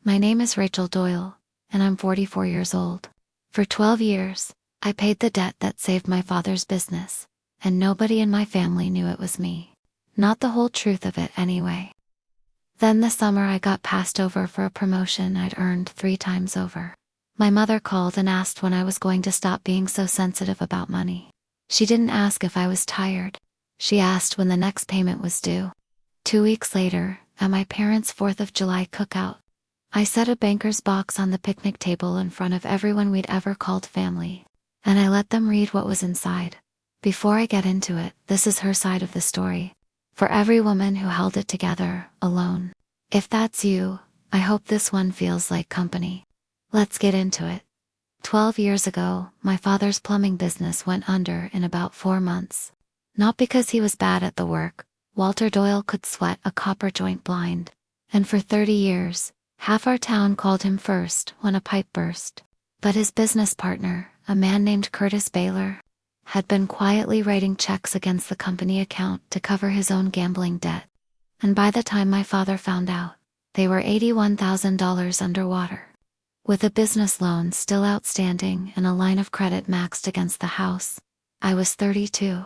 My name is Rachel Doyle, and I'm 44 years old. For 12 years, I paid the debt that saved my father's business, and nobody in my family knew it was me. Not the whole truth of it anyway. Then this summer I got passed over for a promotion I'd earned 3 times over. My mother called and asked when I was going to stop being so sensitive about money. She didn't ask if I was tired. She asked when the next payment was due. 2 weeks later, at my parents' 4th of July cookout, I set a banker's box on the picnic table in front of everyone we'd ever called family, and I let them read what was inside. Before I get into it, this is her side of the story. For every woman who held it together, alone. If that's you, I hope this one feels like company. Let's get into it. 12 years ago, my father's plumbing business went under in about 4 months. Not because he was bad at the work. Walter Doyle could sweat a copper joint blind. And for 30 years, half our town called him first when a pipe burst. But his business partner, a man named Curtis Baylor, had been quietly writing checks against the company account to cover his own gambling debt. And by the time my father found out, they were $81,000 underwater. With a business loan still outstanding and a line of credit maxed against the house, I was 32.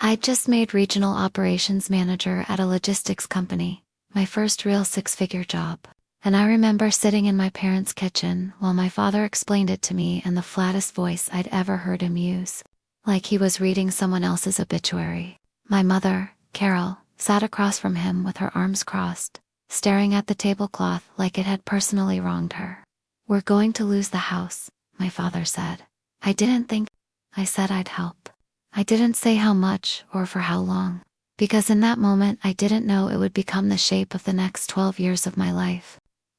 I'd just made regional operations manager at a logistics company, my first real 6-figure job. And I remember sitting in my parents' kitchen while my father explained it to me in the flattest voice I'd ever heard him use. Like he was reading someone else's obituary. My mother, Carol, sat across from him with her arms crossed, staring at the tablecloth like it had personally wronged her. "We're going to lose the house," my father said. "I didn't think," I said I'd help. I didn't say how much or for how long, because in that moment I didn't know it would become the shape of the next 12 years of my life.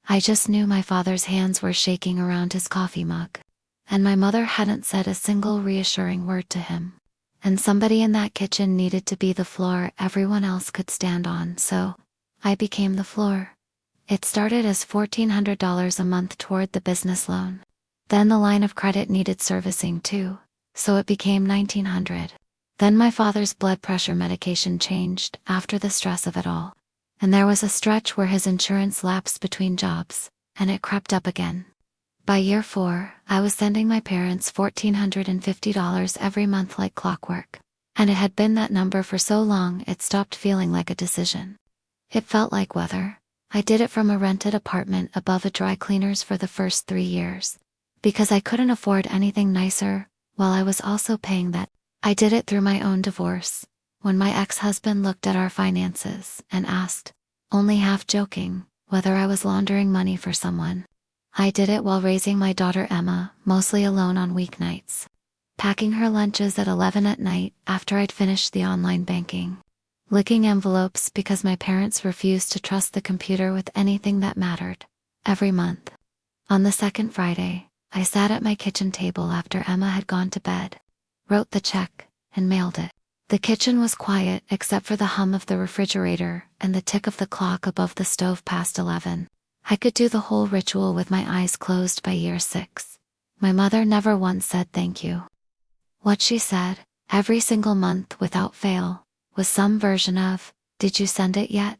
I just knew my father's hands were shaking around his coffee mug. And my mother hadn't said a single reassuring word to him. And somebody in that kitchen needed to be the floor everyone else could stand on, so I became the floor. It started as $1,400 a month toward the business loan. Then the line of credit needed servicing too, so it became $1,900. Then my father's blood pressure medication changed after the stress of it all. And there was a stretch where his insurance lapsed between jobs, and it crept up again. By year 4, I was sending my parents $1,450 every month like clockwork. And it had been that number for so long it stopped feeling like a decision. It felt like weather. I did it from a rented apartment above a dry cleaner's for the first 3 years. Because I couldn't afford anything nicer, while I was also paying that. I did it through my own divorce, when my ex-husband looked at our finances and asked, only half joking, whether I was laundering money for someone. I did it while raising my daughter Emma, mostly alone on weeknights. Packing her lunches at 11 at night after I'd finished the online banking. Licking envelopes because my parents refused to trust the computer with anything that mattered. Every month. On the second Friday, I sat at my kitchen table after Emma had gone to bed, wrote the check, and mailed it. The kitchen was quiet except for the hum of the refrigerator and the tick of the clock above the stove past 11. I could do the whole ritual with my eyes closed by year 6. My mother never once said thank you. What she said, every single month without fail, was some version of, "Did you send it yet?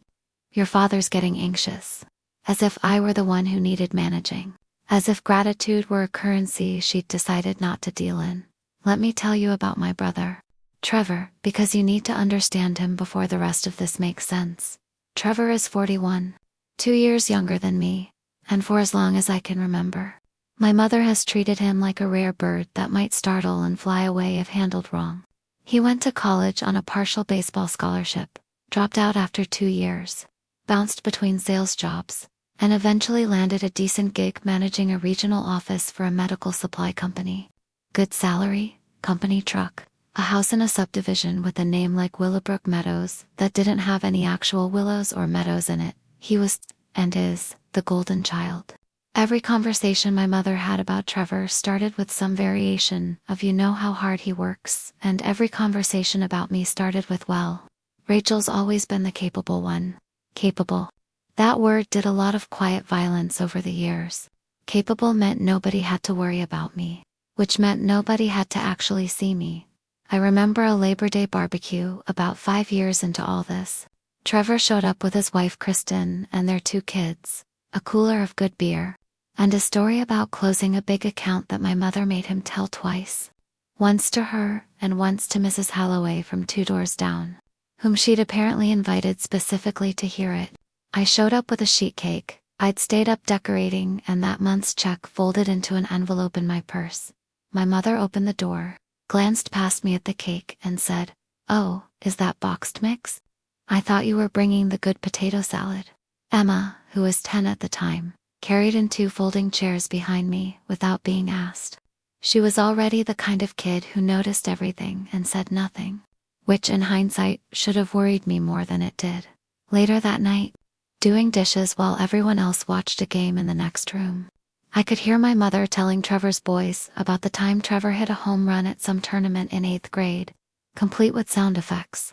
Your father's getting anxious." As if I were the one who needed managing. As if gratitude were a currency she'd decided not to deal in. Let me tell you about my brother. Trevor, because you need to understand him before the rest of this makes sense. Trevor is 41. 2 years younger than me, and for as long as I can remember. My mother has treated him like a rare bird that might startle and fly away if handled wrong. He went to college on a partial baseball scholarship, dropped out after 2 years, bounced between sales jobs, and eventually landed a decent gig managing a regional office for a medical supply company. Good salary, company truck, a house in a subdivision with a name like Willowbrook Meadows that didn't have any actual willows or meadows in it. He was, and is, the golden child. Every conversation my mother had about Trevor started with some variation of "you know how hard he works," and every conversation about me started with "well, Rachel's always been the capable one." Capable. That word did a lot of quiet violence over the years. Capable meant nobody had to worry about me, which meant nobody had to actually see me. I remember a Labor Day barbecue about 5 years into all this. Trevor showed up with his wife Kristen and their 2 kids, a cooler of good beer, and a story about closing a big account that my mother made him tell twice. Once to her, and once to Mrs. Holloway from 2 doors down, whom she'd apparently invited specifically to hear it. I showed up with a sheet cake I'd stayed up decorating and that month's check folded into an envelope in my purse. My mother opened the door, glanced past me at the cake, and said, "Oh, is that boxed mix? I thought you were bringing the good potato salad." Emma, who was 10 at the time, carried in 2 folding chairs behind me without being asked. She was already the kind of kid who noticed everything and said nothing, which in hindsight should have worried me more than it did. Later that night, doing dishes while everyone else watched a game in the next room, I could hear my mother telling Trevor's boys about the time Trevor hit a home run at some tournament in 8th grade, complete with sound effects.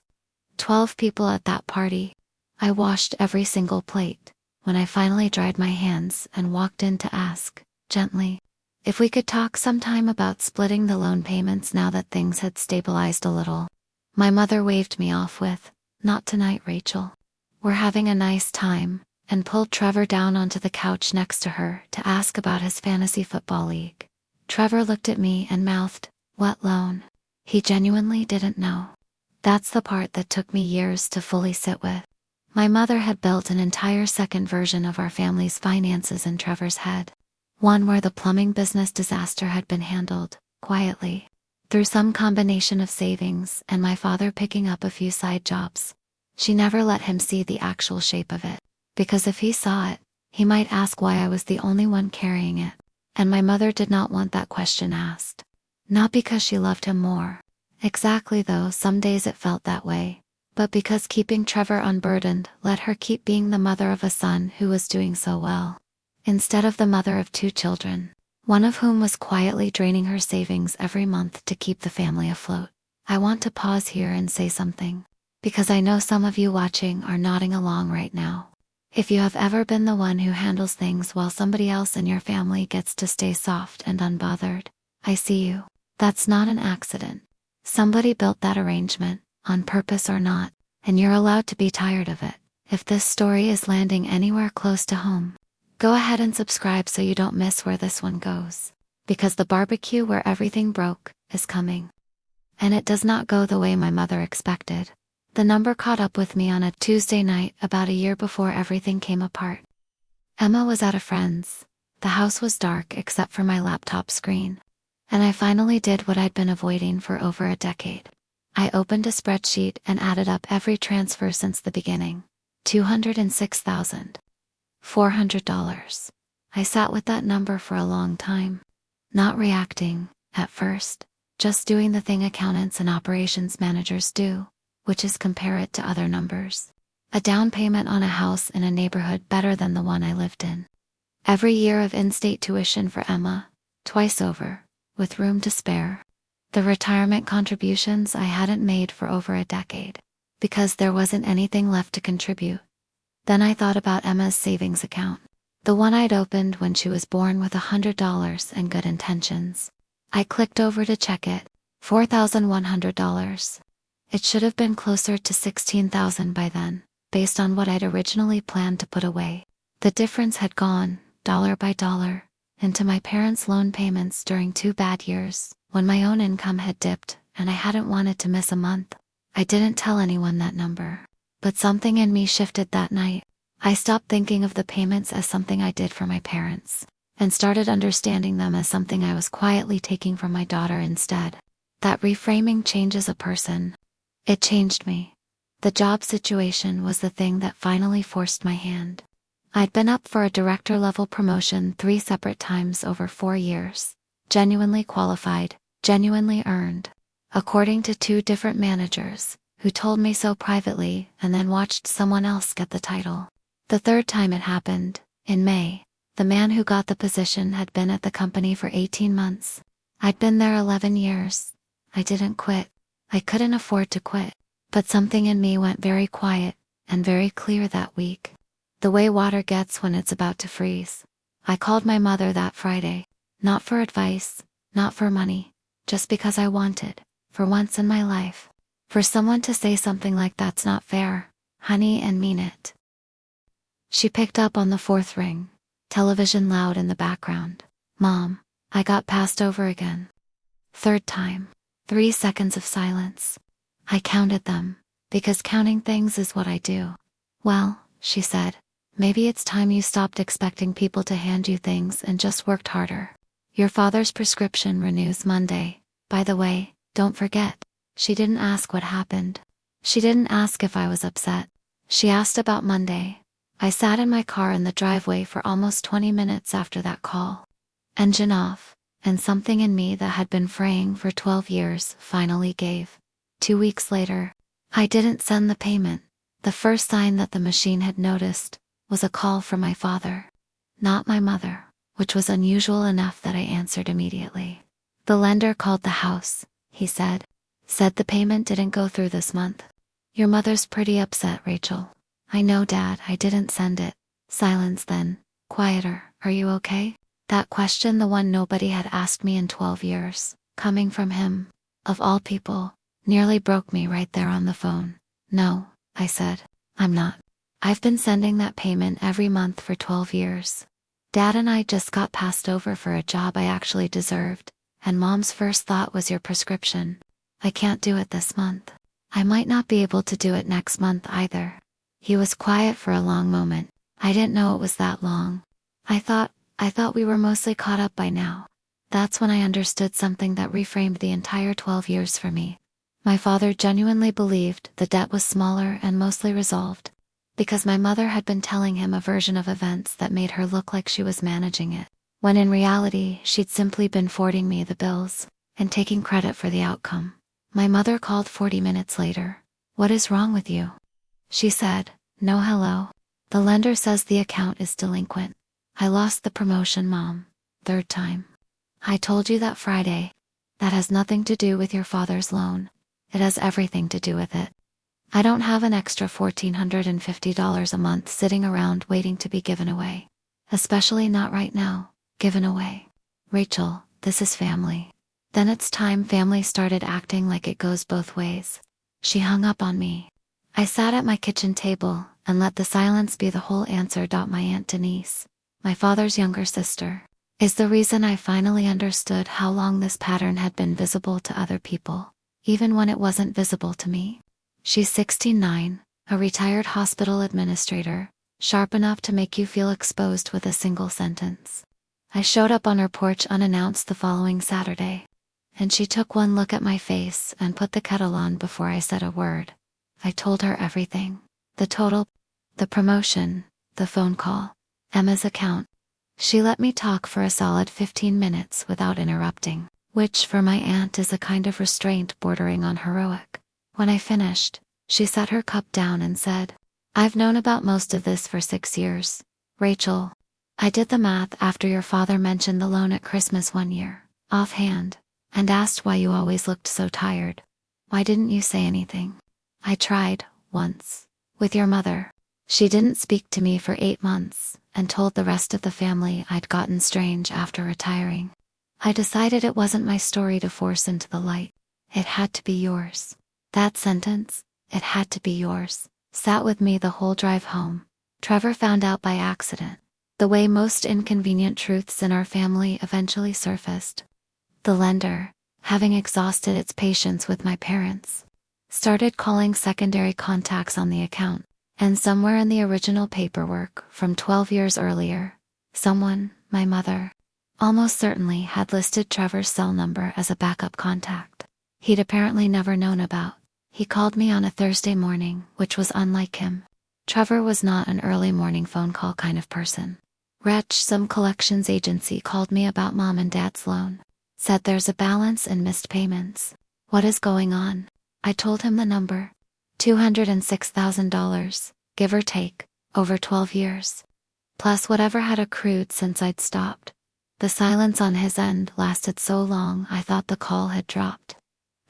12 people at that party. I washed every single plate when I finally dried my hands and walked in to ask, gently, if we could talk sometime about splitting the loan payments now that things had stabilized a little. My mother waved me off with, "Not tonight, Rachel. We're having a nice time," and pulled Trevor down onto the couch next to her to ask about his fantasy football league. Trevor looked at me and mouthed, "What loan?" He genuinely didn't know. That's the part that took me years to fully sit with. My mother had built an entire second version of our family's finances in Trevor's head. One where the plumbing business disaster had been handled, quietly, through some combination of savings and my father picking up a few side jobs. She never let him see the actual shape of it, because if he saw it, he might ask why I was the only one carrying it. And my mother did not want that question asked. Not because she loved him more. Exactly, though some days it felt that way. But because keeping Trevor unburdened let her keep being the mother of a son who was doing so well, instead of the mother of 2 children, one of whom was quietly draining her savings every month to keep the family afloat. I want to pause here and say something, because I know some of you watching are nodding along right now. If you have ever been the one who handles things while somebody else in your family gets to stay soft and unbothered, I see you. That's not an accident. Somebody built that arrangement, on purpose or not, and you're allowed to be tired of it. If this story is landing anywhere close to home, go ahead and subscribe so you don't miss where this one goes. Because the barbecue where everything broke is coming. And it does not go the way my mother expected. The number caught up with me on a Tuesday night about a year before everything came apart. Emma was at a friend's. The house was dark except for my laptop screen. And I finally did what I'd been avoiding for over a decade. I opened a spreadsheet and added up every transfer since the beginning. $206,400. I sat with that number for a long time. Not reacting, at first, just doing the thing accountants and operations managers do, which is compare it to other numbers. A down payment on a house in a neighborhood better than the one I lived in. Every year of in-state tuition for Emma, twice over, with room to spare. The retirement contributions I hadn't made for over a decade, because there wasn't anything left to contribute. Then I thought about Emma's savings account, the one I'd opened when she was born with $100 and good intentions. I clicked over to check it, $4,100. It should have been closer to $16,000 by then, based on what I'd originally planned to put away. The difference had gone, dollar by dollar, into my parents' loan payments during 2 bad years, when my own income had dipped and I hadn't wanted to miss a month. I didn't tell anyone that number, but something in me shifted that night. I stopped thinking of the payments as something I did for my parents, and started understanding them as something I was quietly taking from my daughter instead. That reframing changes a person. It changed me. The job situation was the thing that finally forced my hand. I'd been up for a director-level promotion 3 separate times over 4 years. Genuinely qualified, genuinely earned. According to 2 different managers, who told me so privately and then watched someone else get the title. The 3rd time it happened, in May, the man who got the position had been at the company for 18 months. I'd been there 11 years. I didn't quit. I couldn't afford to quit. But something in me went very quiet, and very clear that week. The way water gets when it's about to freeze. I called my mother that Friday, not for advice, not for money, just because I wanted, for once in my life, for someone to say something like "That's not fair, honey," and mean it. She picked up on the fourth ring, television loud in the background. Mom, I got passed over again. Third time. 3 seconds of silence. I counted them, because counting things is what I do. Well, she said, maybe it's time you stopped expecting people to hand you things and just worked harder. Your father's prescription renews Monday. By the way, don't forget. She didn't ask what happened. She didn't ask if I was upset. She asked about Monday. I sat in my car in the driveway for almost 20 minutes after that call. Engine off, and something in me that had been fraying for 12 years finally gave. 2 weeks later, I didn't send the payment. The first sign that the machine had noticed was a call from my father. Not my mother, which was unusual enough that I answered immediately. The lender called the house, he said. Said the payment didn't go through this month. Your mother's pretty upset, Rachel. I know, Dad, I didn't send it. Silence then, quieter. Are you okay? That question, the one nobody had asked me in 12 years, coming from him, of all people, nearly broke me right there on the phone. No, I said, I'm not. I've been sending that payment every month for 12 years. Dad and I just got passed over for a job I actually deserved, and Mom's first thought was your prescription. I can't do it this month. I might not be able to do it next month either. He was quiet for a long moment. I didn't know it was that long. I thought we were mostly caught up by now. That's when I understood something that reframed the entire 12 years for me. My father genuinely believed the debt was smaller and mostly resolved, because my mother had been telling him a version of events that made her look like she was managing it, when in reality she'd simply been forwarding me the bills and taking credit for the outcome. My mother called 40 minutes later. What is wrong with you? She said, no hello. The lender says the account is delinquent. I lost the promotion, Mom. Third time. I told you that Friday. That has nothing to do with your father's loan. It has everything to do with it. I don't have an extra $1,450 a month sitting around waiting to be given away. Especially not right now. Given away. Rachel, this is family. Then it's time family started acting like it goes both ways. She hung up on me. I sat at my kitchen table and let the silence be the whole answer. My Aunt Denise, my father's younger sister, is the reason I finally understood how long this pattern had been visible to other people, even when it wasn't visible to me. She's 69, a retired hospital administrator, sharp enough to make you feel exposed with a single sentence. I showed up on her porch unannounced the following Saturday, and she took one look at my face and put the kettle on before I said a word. I told her everything. The total, the promotion, the phone call, Emma's account. She let me talk for a solid 15 minutes without interrupting, which for my aunt is a kind of restraint bordering on heroic. When I finished, she set her cup down and said, I've known about most of this for 6 years. Rachel, I did the math after your father mentioned the loan at Christmas one year, offhand, and asked why you always looked so tired. Why didn't you say anything? I tried, once, with your mother. She didn't speak to me for 8 months, and told the rest of the family I'd gotten strange after retiring. I decided it wasn't my story to force into the light. It had to be yours. That sentence, it had to be yours, sat with me the whole drive home. Trevor found out by accident, the way most inconvenient truths in our family eventually surfaced. The lender, having exhausted its patience with my parents, started calling secondary contacts on the account, and somewhere in the original paperwork from 12 years earlier, someone, my mother, almost certainly had listed Trevor's cell number as a backup contact he'd apparently never known about. He called me on a Thursday morning, which was unlike him. Trevor was not an early morning phone call kind of person. Wretch, some collections agency called me about Mom and Dad's loan. Said there's a balance and missed payments. What is going on? I told him the number. $206,000, give or take, over 12 years. Plus whatever had accrued since I'd stopped. The silence on his end lasted so long I thought the call had dropped.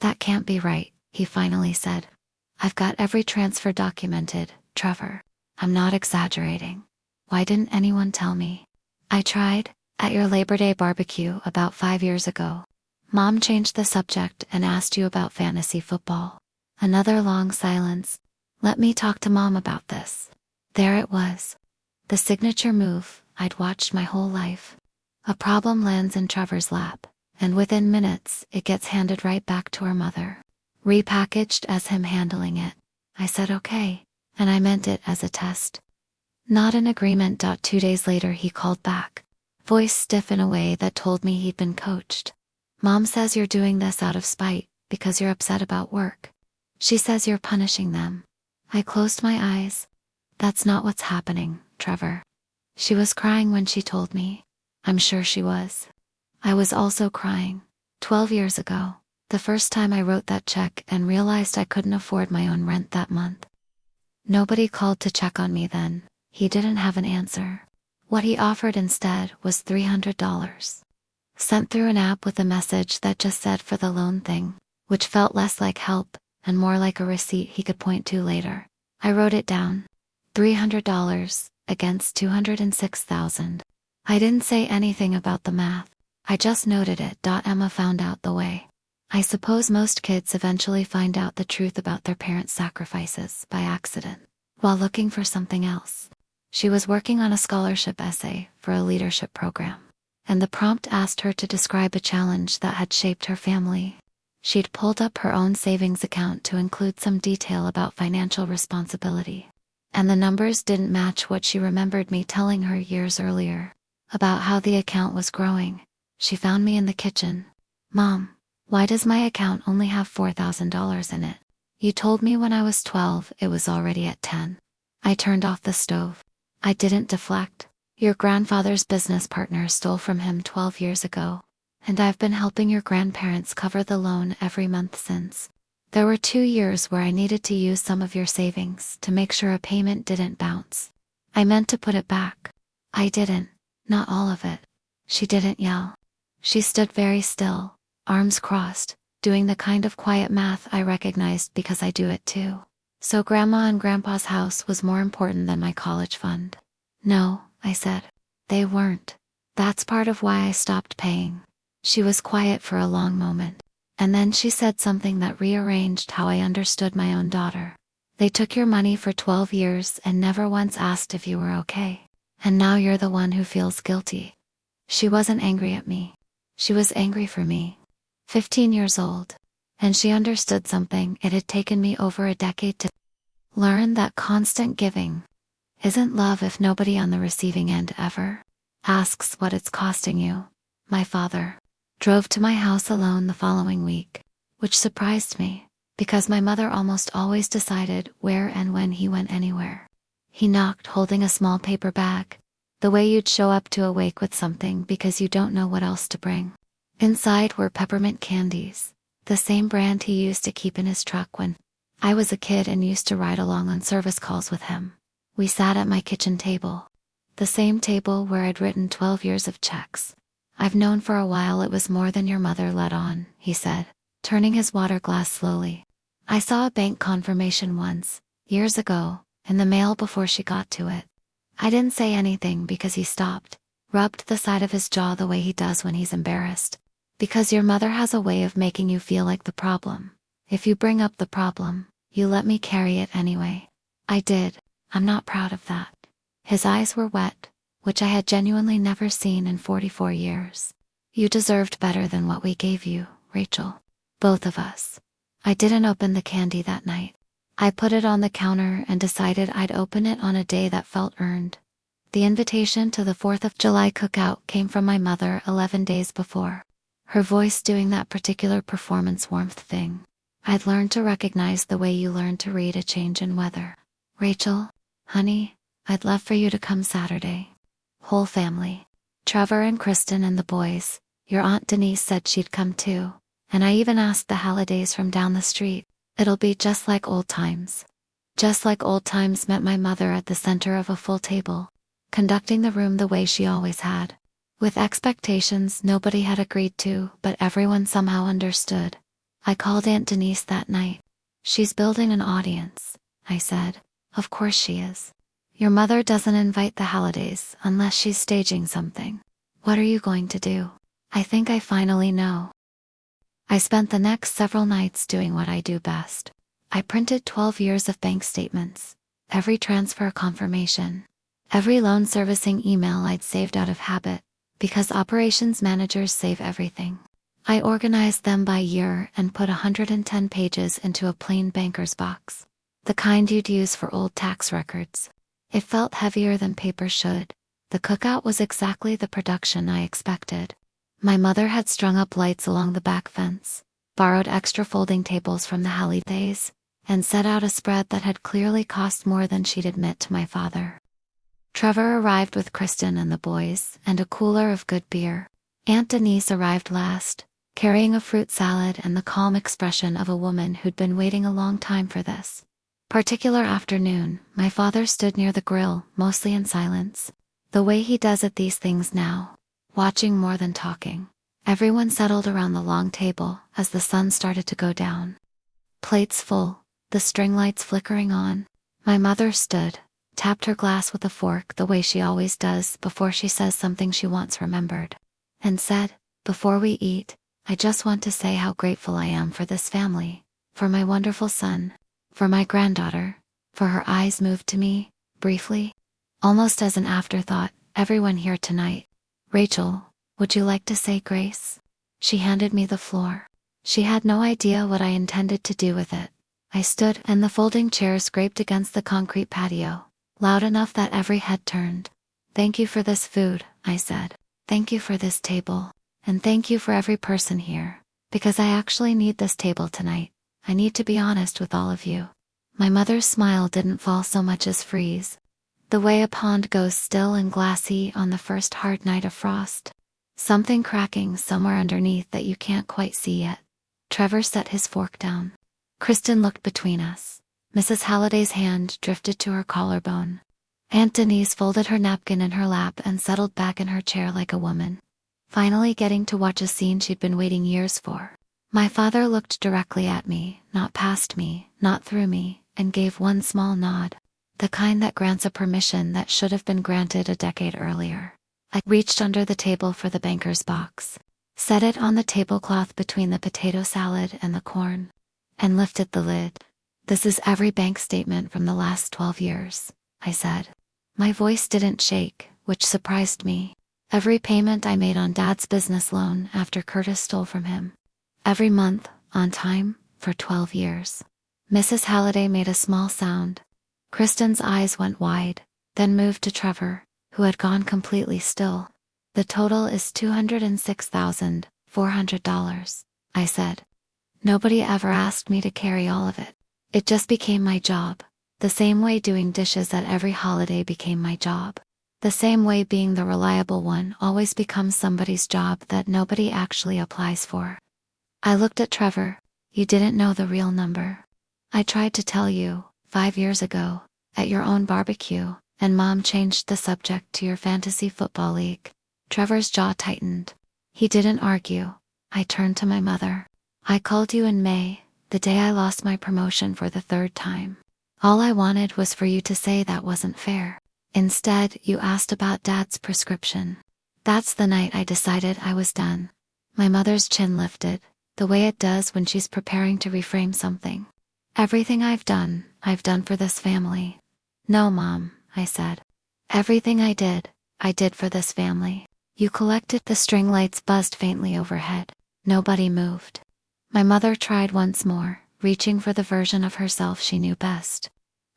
That can't be right, he finally said. I've got every transfer documented, Trevor. I'm not exaggerating. Why didn't anyone tell me? I tried, at your Labor Day barbecue about 5 years ago. Mom changed the subject and asked you about fantasy football. Another long silence. Let me talk to Mom about this. There it was. The signature move I'd watched my whole life. A problem lands in Trevor's lap, and within minutes, it gets handed right back to her mother. Repackaged as him handling it. I said okay, and I meant it as a test. Not an agreement. 2 days later he called back, voice stiff in a way that told me he'd been coached. Mom says you're doing this out of spite, because you're upset about work. She says you're punishing them. I closed my eyes. That's not what's happening, Trevor. She was crying when she told me. I'm sure she was. I was also crying. 12 years ago, the first time I wrote that check and realized I couldn't afford my own rent that month. Nobody called to check on me then. He didn't have an answer. What he offered instead was $300. Sent through an app with a message that just said for the loan thing, which felt less like help and more like a receipt he could point to later. I wrote it down. $300 against $206,000. I didn't say anything about the math. I just noted it. Emma found out the way. I suppose most kids eventually find out the truth about their parents' sacrifices by accident, while looking for something else. She was working on a scholarship essay for a leadership program, and the prompt asked her to describe a challenge that had shaped her family. She'd pulled up her own savings account to include some detail about financial responsibility, and the numbers didn't match what she remembered me telling her years earlier about how the account was growing. She found me in the kitchen. Mom, why does my account only have $4,000 in it? You told me when I was 12 it was already at 10. I turned off the stove. I didn't deflect. Your grandfather's business partner stole from him 12 years ago, and I've been helping your grandparents cover the loan every month since. There were 2 years where I needed to use some of your savings to make sure a payment didn't bounce. I meant to put it back. I didn't. Not all of it. She didn't yell. She stood very still, arms crossed, doing the kind of quiet math I recognized because I do it too. So Grandma and Grandpa's house was more important than my college fund. No, I said. They weren't. That's part of why I stopped paying. She was quiet for a long moment, and then she said something that rearranged how I understood my own daughter. They took your money for 12 years and never once asked if you were okay. And now you're the one who feels guilty. She wasn't angry at me. She was angry for me. 15 years old. And she understood something it had taken me over a decade to learn, that constant giving isn't love if nobody on the receiving end ever asks what it's costing you. My father drove to my house alone the following week, which surprised me, because my mother almost always decided where and when he went anywhere. He knocked holding a small paper bag, the way you'd show up to a wake with something because you don't know what else to bring. Inside were peppermint candies, the same brand he used to keep in his truck when I was a kid and used to ride along on service calls with him. We sat at my kitchen table, the same table where I'd written 12 years of checks. I've known for a while it was more than your mother let on, he said, turning his water glass slowly. I saw a bank confirmation once, years ago, in the mail before she got to it. I didn't say anything because he stopped, rubbed the side of his jaw the way he does when he's embarrassed. Because your mother has a way of making you feel like the problem. If you bring up the problem, you let me carry it anyway. I did. I'm not proud of that. His eyes were wet, which I had genuinely never seen in 44 years. You deserved better than what we gave you, Rachel. Both of us. I didn't open the candy that night. I put it on the counter and decided I'd open it on a day that felt earned. The invitation to the 4th of July cookout came from my mother 11 days before. Her voice doing that particular performance warmth thing. I'd learned to recognize the way you learn to read a change in weather. Rachel, honey, I'd love for you to come Saturday. Whole family. Trevor and Kristen and the boys. Your Aunt Denise said she'd come too. And I even asked the Hallidays from down the street. It'll be just like old times. Just like old times meant my mother at the center of a full table, conducting the room the way she always had. With expectations nobody had agreed to, but everyone somehow understood. I called Aunt Denise that night. She's building an audience, I said. Of course she is. Your mother doesn't invite the Hallidays unless she's staging something. What are you going to do? I think I finally know. I spent the next several nights doing what I do best. I printed 12 years of bank statements, every transfer confirmation, Every loan servicing email I'd saved out of habit, because operations managers save everything. I organized them by year and put 110 pages into a plain banker's box, the kind you'd use for old tax records. It felt heavier than paper should. The cookout was exactly the production I expected. My mother had strung up lights along the back fence, borrowed extra folding tables from the holidays, and set out a spread that had clearly cost more than she'd admit to my father. Trevor arrived with Kristen and the boys, and a cooler of good beer. Aunt Denise arrived last, carrying a fruit salad and the calm expression of a woman who'd been waiting a long time for this particular afternoon. My father stood near the grill, mostly in silence, the way he does at these things now, watching more than talking. Everyone settled around the long table as the sun started to go down. Plates full, the string lights flickering on. My mother stood, tapped her glass with a fork the way she always does before she says something she wants remembered, and said, "Before we eat, I just want to say how grateful I am for this family, for my wonderful son, for my granddaughter." For her eyes moved to me, briefly, almost as an afterthought. "Everyone here tonight. Rachel, would you like to say grace?" She handed me the floor. She had no idea what I intended to do with it. I stood, and the folding chair scraped against the concrete patio, loud enough that every head turned. "Thank you for this food," I said. "Thank you for this table. And thank you for every person here, because I actually need this table tonight. I need to be honest with all of you." My mother's smile didn't fall so much as freeze, the way a pond goes still and glassy on the first hard night of frost. Something cracking somewhere underneath that you can't quite see yet. Trevor set his fork down. Kristen looked between us. Mrs. Halliday's hand drifted to her collarbone. Aunt Denise folded her napkin in her lap and settled back in her chair like a woman, finally getting to watch a scene she'd been waiting years for. My father looked directly at me, not past me, not through me, and gave one small nod, the kind that grants a permission that should have been granted a decade earlier. I reached under the table for the banker's box, set it on the tablecloth between the potato salad and the corn, and lifted the lid. "This is every bank statement from the last 12 years, I said. My voice didn't shake, which surprised me. Every payment I made on Dad's business loan after Curtis stole from him. Every month, on time, for 12 years. Mrs. Halliday made a small sound. Kristen's eyes went wide, then moved to Trevor, who had gone completely still. "The total is $206,400, I said. "Nobody ever asked me to carry all of it. It just became my job, the same way doing dishes at every holiday became my job. The same way being the reliable one always becomes somebody's job that nobody actually applies for." I looked at Trevor. "You didn't know the real number. I tried to tell you, 5 years ago, at your own barbecue, and Mom changed the subject to your fantasy football league." Trevor's jaw tightened. He didn't argue. I turned to my mother. "I called you in May, the day I lost my promotion for the 3rd time. All I wanted was for you to say that wasn't fair. Instead, you asked about Dad's prescription. That's the night I decided I was done." My mother's chin lifted, the way it does when she's preparing to reframe something. "Everything I've done for this family." "No, Mom," I said. "Everything I did for this family." You collected. The string lights buzzed faintly overhead. Nobody moved. My mother tried once more, reaching for the version of herself she knew best.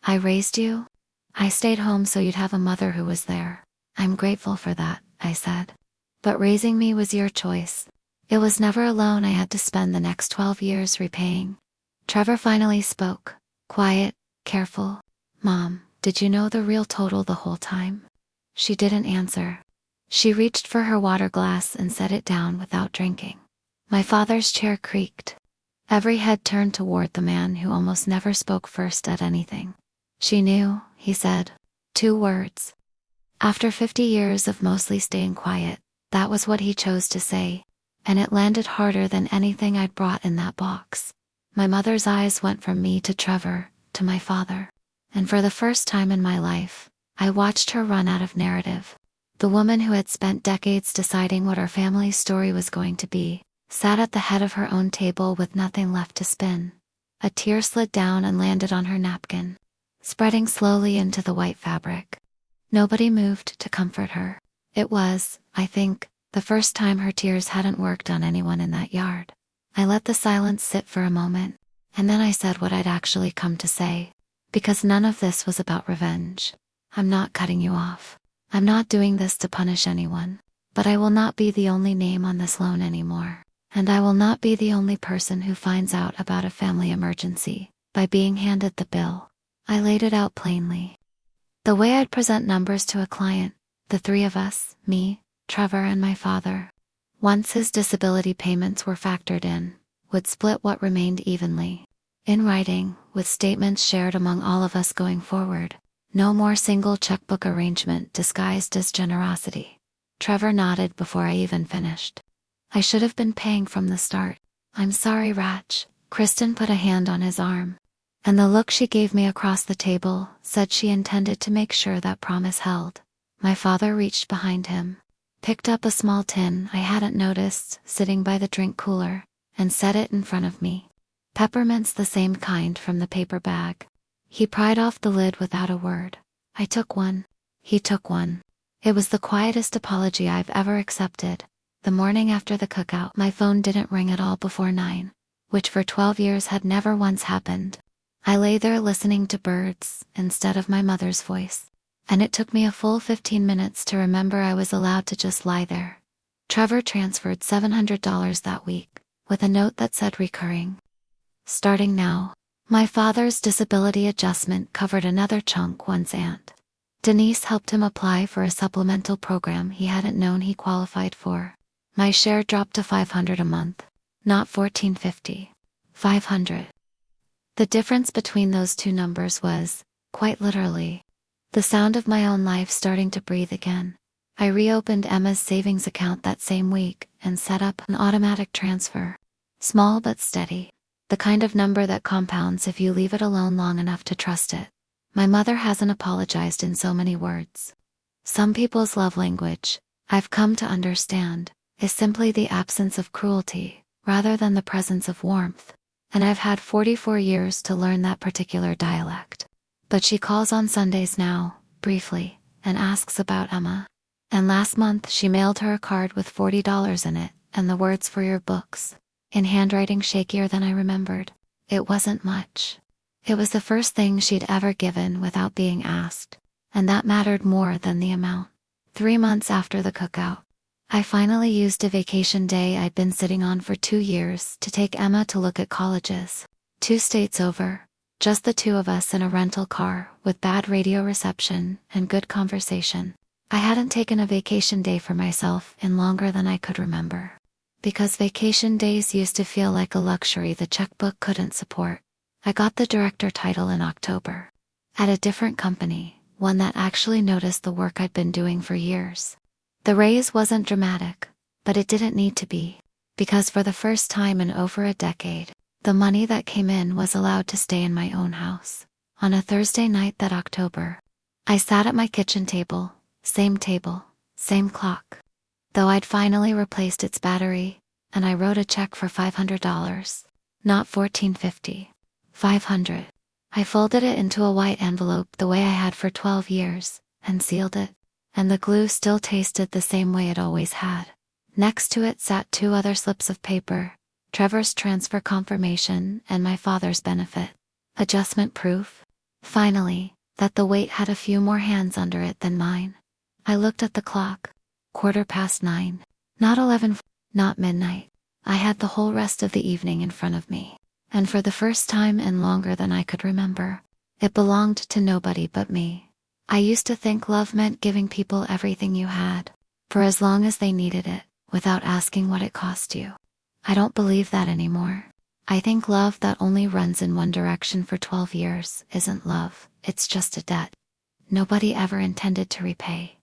"I raised you? I stayed home so you'd have a mother who was there. I'm grateful for that," I said. "But raising me was your choice. It was never a loan I had to spend the next 12 years repaying." Trevor finally spoke, quiet, careful. "Mom, did you know the real total the whole time?" She didn't answer. She reached for her water glass and set it down without drinking. My father's chair creaked. Every head turned toward the man who almost never spoke first at anything. "She knew," he said. 2 words. After 50 years of mostly staying quiet, that was what he chose to say, and it landed harder than anything I'd brought in that box. My mother's eyes went from me to Trevor, to my father. And for the first time in my life, I watched her run out of narrative. The woman who had spent decades deciding what our family's story was going to be, sat at the head of her own table with nothing left to spin. A tear slid down and landed on her napkin, spreading slowly into the white fabric. Nobody moved to comfort her. It was, I think, the first time her tears hadn't worked on anyone in that yard. I let the silence sit for a moment, and then I said what I'd actually come to say. Because none of this was about revenge. I'm not cutting you off. I'm not doing this to punish anyone. But I will not be the only name on this loan anymore. And I will not be the only person who finds out about a family emergency by being handed the bill. I laid it out plainly. The way I'd present numbers to a client, the three of us, me, Trevor and my father, once his disability payments were factored in, would split what remained evenly. In writing, with statements shared among all of us going forward. No more single checkbook arrangement disguised as generosity. Trevor nodded before I even finished. I should have been paying from the start. I'm sorry, Rach. Kristen put a hand on his arm. And the look she gave me across the table said she intended to make sure that promise held. My father reached behind him, picked up a small tin I hadn't noticed sitting by the drink cooler, and set it in front of me. Peppermints the same kind from the paper bag. He pried off the lid without a word. I took one. He took one. It was the quietest apology I've ever accepted. The morning after the cookout, my phone didn't ring at all before 9, which for 12 years had never once happened. I lay there listening to birds instead of my mother's voice. And it took me a full 15 minutes to remember I was allowed to just lie there. Trevor transferred $700 that week, with a note that said recurring. Starting now. My father's disability adjustment covered another chunk once Aunt Denise helped him apply for a supplemental program he hadn't known he qualified for. My share dropped to $500 a month, not $1,450. $500. The difference between those two numbers was, quite literally, the sound of my own life starting to breathe again. I reopened Emma's savings account that same week and set up an automatic transfer. Small but steady. The kind of number that compounds if you leave it alone long enough to trust it. My mother hasn't apologized in so many words. Some people's love language, I've come to understand, is simply the absence of cruelty, rather than the presence of warmth. And I've had 44 years to learn that particular dialect. But she calls on Sundays now, briefly, and asks about Emma. And last month she mailed her a card with $40 in it, and the words for your books. In handwriting shakier than I remembered. It wasn't much. It was the first thing she'd ever given without being asked, and that mattered more than the amount. 3 months after the cookout, I finally used a vacation day I'd been sitting on for 2 years to take Emma to look at colleges. 2 states over, just the two of us in a rental car with bad radio reception and good conversation. I hadn't taken a vacation day for myself in longer than I could remember. Because vacation days used to feel like a luxury the checkbook couldn't support. I got the director title in October. At a different company, one that actually noticed the work I'd been doing for years. The raise wasn't dramatic, but it didn't need to be. Because for the first time in over a decade, the money that came in was allowed to stay in my own house. On a Thursday night that October, I sat at my kitchen table, same clock. Though I'd finally replaced its battery, and I wrote a check for $500, not $1,450. $500. I folded it into a white envelope the way I had for 12 years, and sealed it, and the glue still tasted the same way it always had. Next to it sat 2 other slips of paper, Trevor's transfer confirmation and my father's benefit adjustment proof. Finally, that the weight had a few more hands under it than mine. I looked at the clock. 9:15. Not 11, not midnight. I had the whole rest of the evening in front of me. And for the first time in longer than I could remember, it belonged to nobody but me. I used to think love meant giving people everything you had, for as long as they needed it, without asking what it cost you. I don't believe that anymore. I think love that only runs in one direction for 12 years isn't love, it's just a debt. Nobody ever intended to repay.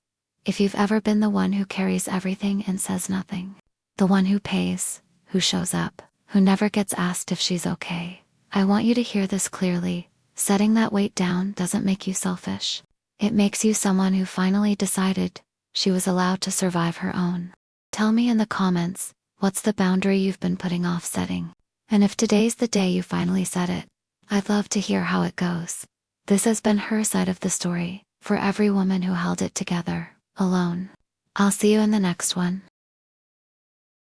If you've ever been the one who carries everything and says nothing, the one who pays, who shows up, who never gets asked if she's okay, I want you to hear this clearly. Setting that weight down doesn't make you selfish. It makes you someone who finally decided she was allowed to survive her own. Tell me in the comments, what's the boundary you've been putting off setting? And if today's the day you finally set it, I'd love to hear how it goes. This has been her side of the story. for every woman who held it together, alone. I'll see you in the next one.